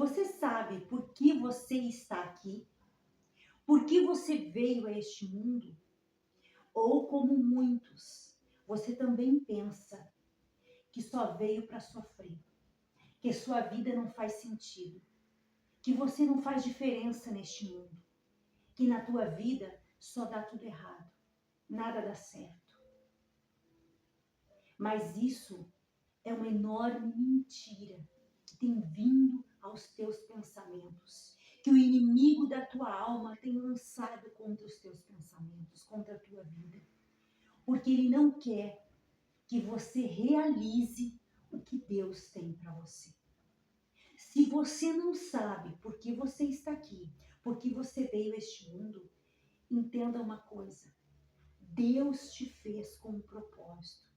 Você sabe por que você está aqui? Por que você veio a este mundo? Ou como muitos, você também pensa que só veio para sofrer, que sua vida não faz sentido, que você não faz diferença neste mundo, que na tua vida só dá tudo errado, nada dá certo. Mas isso é uma enorme mentira que tem vindo aos teus pensamentos, que o inimigo da tua alma tem lançado contra os teus pensamentos, contra a tua vida, porque ele não quer que você realize o que Deus tem para você. Se você não sabe por que você está aqui, por que você veio a este mundo, entenda uma coisa: Deus te fez com um propósito.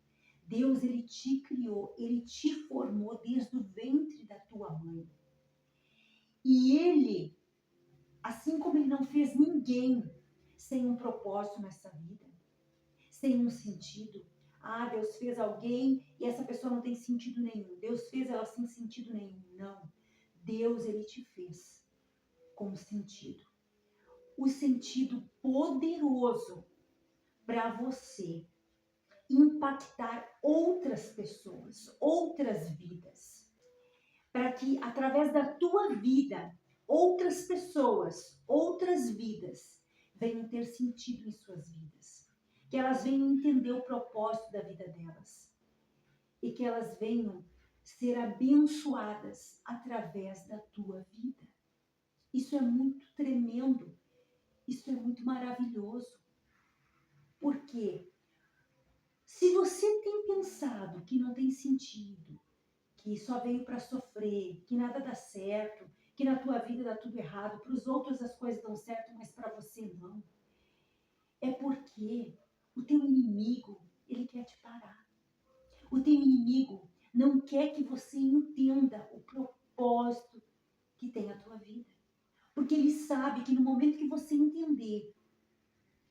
Deus, ele te criou, ele te formou desde o ventre da tua mãe. E ele, assim como ele não fez ninguém sem um propósito nessa vida, sem um sentido. Deus fez alguém e essa pessoa não tem sentido nenhum. Deus fez ela sem sentido nenhum. Não. Deus, ele te fez com sentido. O sentido poderoso para você impactar outras pessoas, outras vidas. Para que, através da tua vida, outras pessoas, outras vidas venham ter sentido em suas vidas. Que elas venham entender o propósito da vida delas. E que elas venham ser abençoadas através da tua vida. Isso é muito tremendo. Isso é muito maravilhoso. Porque se você tem pensado que não tem sentido, que só veio para sofrer, que nada dá certo, que na tua vida dá tudo errado, para os outros as coisas dão certo, mas para você não, é porque o teu inimigo, ele quer te parar. O teu inimigo não quer que você entenda o propósito que tem a tua vida. Porque ele sabe que no momento que você entender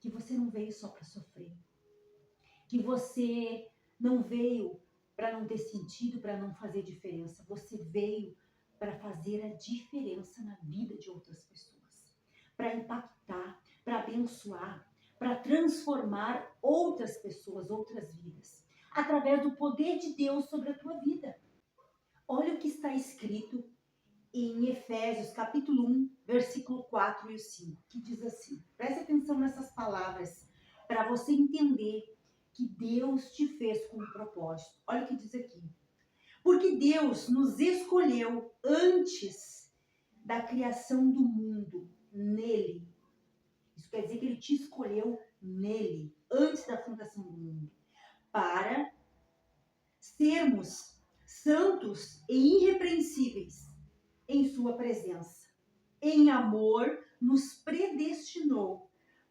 que você não veio só para sofrer, que você não veio para não ter sentido, para não fazer diferença, você veio para fazer a diferença na vida de outras pessoas, para impactar, para abençoar, para transformar outras pessoas, outras vidas, através do poder de Deus sobre a tua vida. Olha o que está escrito em Efésios capítulo 1, versículo 4 e 5, que diz assim, preste atenção nessas palavras, para você entender que Deus te fez com um propósito. Olha o que diz aqui. Porque Deus nos escolheu antes da criação do mundo, nele. Isso quer dizer que ele te escolheu nele, antes da fundação do mundo, para sermos santos e irrepreensíveis em sua presença. Em amor, nos predestinou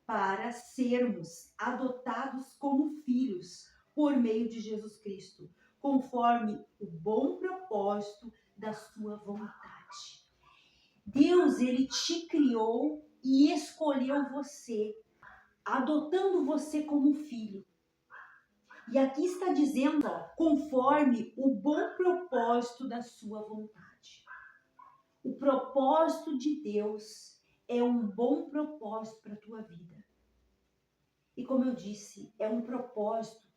para sermos adotados como filhos por meio de Jesus Cristo, conforme o bom propósito da sua vontade. Deus, ele te criou e escolheu você, adotando você como filho. E aqui está dizendo, conforme o bom propósito da sua vontade. O propósito de Deus é um bom propósito para a tua vida. E como eu disse, é um propósito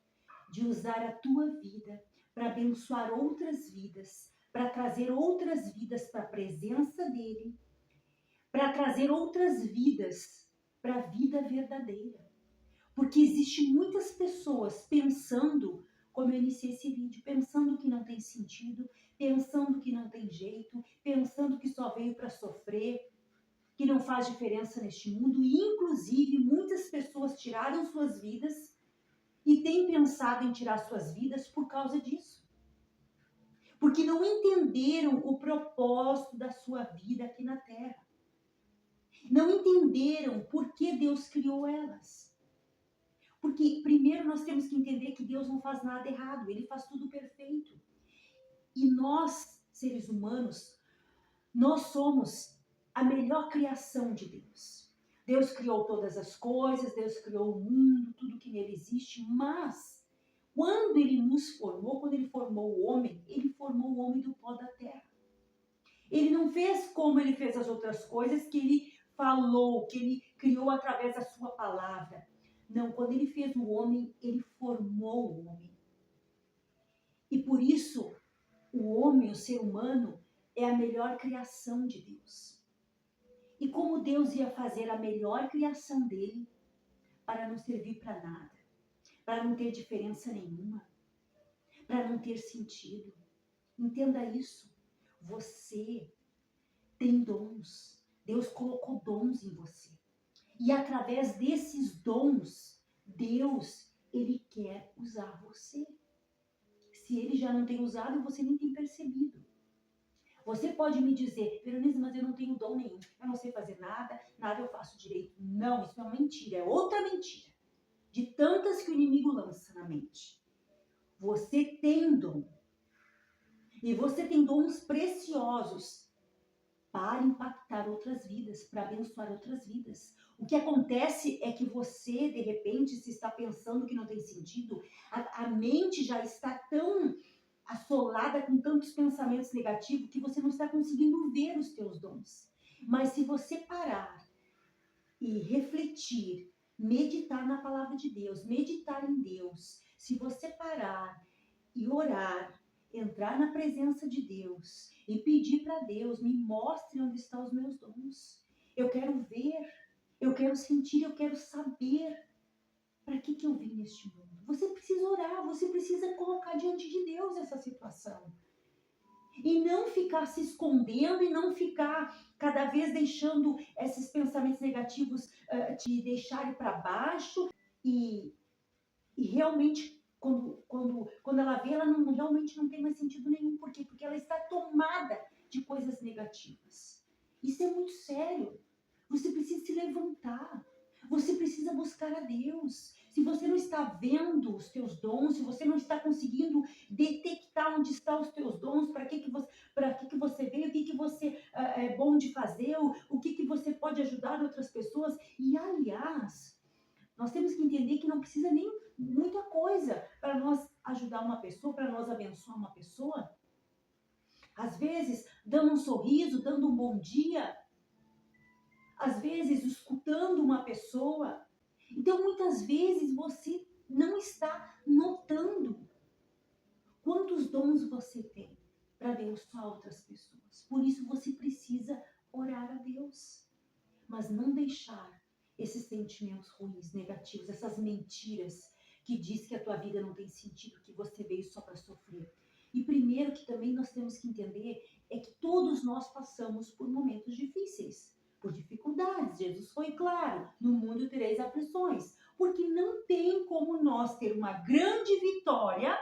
de usar a tua vida para abençoar outras vidas, para trazer outras vidas para a presença dele, para trazer outras vidas para a vida verdadeira. Porque existe muitas pessoas pensando, como eu iniciei esse vídeo, pensando que não tem sentido, pensando que não tem jeito, pensando que só veio para sofrer, que não faz diferença neste mundo. E, inclusive, muitas pessoas tiraram suas vidas e têm pensado em tirar suas vidas por causa disso. Porque não entenderam o propósito da sua vida aqui na Terra. Não entenderam por que Deus criou elas. Porque primeiro nós temos que entender que Deus não faz nada errado, ele faz tudo perfeito. E nós, seres humanos, nós somos a melhor criação de Deus. Deus criou todas as coisas, Deus criou o mundo, tudo que nele existe, mas quando ele nos formou, quando ele formou o homem do pó da terra. Ele não fez como ele fez as outras coisas que ele falou, que ele criou através da sua palavra. Não, quando ele fez o homem, ele formou o homem. E por isso, o homem, o ser humano, é a melhor criação de Deus. E como Deus ia fazer a melhor criação dele para não servir para nada, para não ter diferença nenhuma, para não ter sentido. Entenda isso. Você tem dons. Deus colocou dons em você. E através desses dons, Deus, ele quer usar você. Se ele já não tem usado, você nem tem percebido. Você pode me dizer, Veronice, mas eu não tenho dom nenhum. Eu não sei fazer nada, nada eu faço direito. Não, isso é uma mentira, é outra mentira. De tantas que o inimigo lança na mente. Você tem dom. E você tem dons preciosos para impactar outras vidas, para abençoar outras vidas. O que acontece é que você, de repente, se está pensando que não tem sentido, a mente já está tão assolada com tantos pensamentos negativos que você não está conseguindo ver os teus dons. Mas se você parar e refletir, meditar na palavra de Deus, meditar em Deus, se você parar e orar, entrar na presença de Deus e pedir para Deus, me mostre onde estão os meus dons. Eu quero ver, eu quero sentir, eu quero saber para que eu vim neste mundo. Você precisa orar, você precisa colocar diante de Deus essa situação. E não ficar se escondendo e não ficar cada vez deixando esses pensamentos negativos te deixarem para baixo e realmente quando ela vê, ela não, realmente não tem mais sentido nenhum. Por quê? Porque ela está tomada de coisas negativas. Isso é muito sério. Você precisa se levantar. Você precisa buscar a Deus. Se você não está vendo os teus dons, se você não está conseguindo detectar onde estão os teus dons, para que você veio, o que você é bom de fazer, o que você pode ajudar outras pessoas. E, aliás, nós temos que entender que não precisa nem muita coisa para nós ajudar uma pessoa, para nós abençoar uma pessoa. Às vezes, dando um sorriso, dando um bom dia. Às vezes, escutando uma pessoa. Então, muitas vezes, você não está notando quantos dons você tem para abençoar outras pessoas. Por isso, você precisa orar a Deus. Mas não deixar esses sentimentos ruins, negativos, essas mentiras que diz que a tua vida não tem sentido, que você veio só para sofrer. E primeiro que também nós temos que entender é que todos nós passamos por momentos difíceis, por dificuldades. Jesus foi claro, no mundo tereis aflições, porque não tem como nós ter uma grande vitória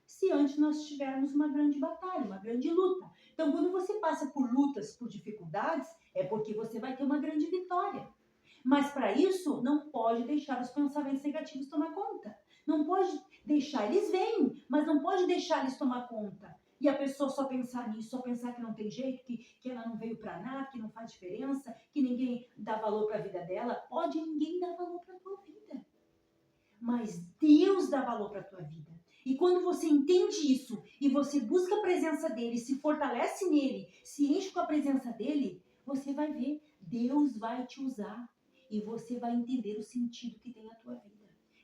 se antes nós tivermos uma grande batalha, uma grande luta. Então, quando você passa por lutas, por dificuldades, é porque você vai ter uma grande vitória. Mas para isso, não pode deixar os pensamentos negativos tomar conta. Não pode deixar, eles vêm, mas não pode deixar eles tomar conta. E a pessoa só pensar nisso, só pensar que não tem jeito, que ela não veio para nada, que não faz diferença, que ninguém dá valor para a vida dela. Pode ninguém dar valor para a tua vida. Mas Deus dá valor para a tua vida. E quando você entende isso, e você busca a presença dele, se fortalece nele, se enche com a presença dele, você vai ver, Deus vai te usar. E você vai entender o sentido que tem a tua vida.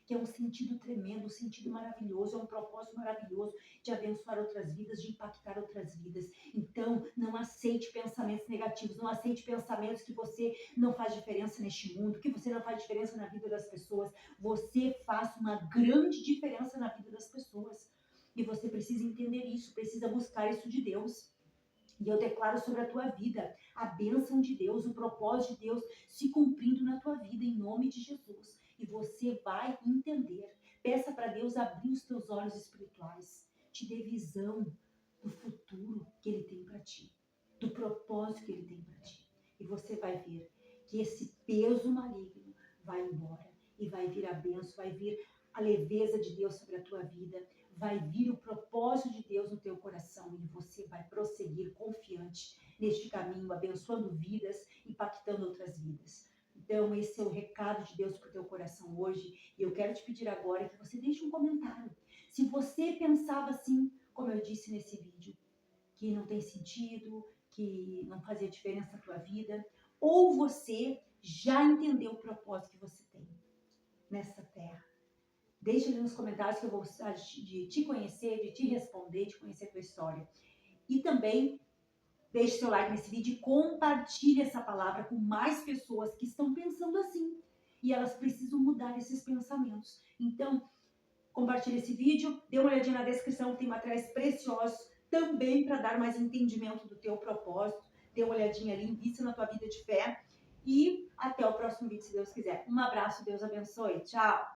Que é um sentido tremendo, um sentido maravilhoso, é um propósito maravilhoso de abençoar outras vidas, de impactar outras vidas. Então, não aceite pensamentos negativos, não aceite pensamentos que você não faz diferença neste mundo, que você não faz diferença na vida das pessoas. Você faz uma grande diferença na vida das pessoas. E você precisa entender isso, precisa buscar isso de Deus. E eu declaro sobre a tua vida a bênção de Deus, o propósito de Deus se cumprindo na tua vida, em nome de Jesus. E você vai entender. Peça para Deus abrir os teus olhos espirituais, te dê visão do futuro que Ele tem para ti, do propósito que Ele tem para ti. E você vai ver que esse peso maligno vai embora e vai vir a bênção, vai vir a leveza de Deus sobre a tua vida, vai vir o propósito de Deus no teu coração e você vai prosseguir confiante neste caminho, abençoando vidas, impactando outras vidas. Então, esse é o recado de Deus para o teu coração hoje. E eu quero te pedir agora que você deixe um comentário. Se você pensava assim, como eu disse nesse vídeo, que não tem sentido, que não fazia diferença na tua vida, ou você já entendeu o propósito que você tem nessa terra. Deixa ali nos comentários que eu vou gostar de te conhecer, de te responder, de conhecer a tua história. E também deixe seu like nesse vídeo e compartilhe essa palavra com mais pessoas que estão pensando assim. E elas precisam mudar esses pensamentos. Então, compartilhe esse vídeo, dê uma olhadinha na descrição, tem materiais preciosos também para dar mais entendimento do teu propósito. Dê uma olhadinha ali, invista na tua vida de fé. E até o próximo vídeo, se Deus quiser. Um abraço, Deus abençoe. Tchau!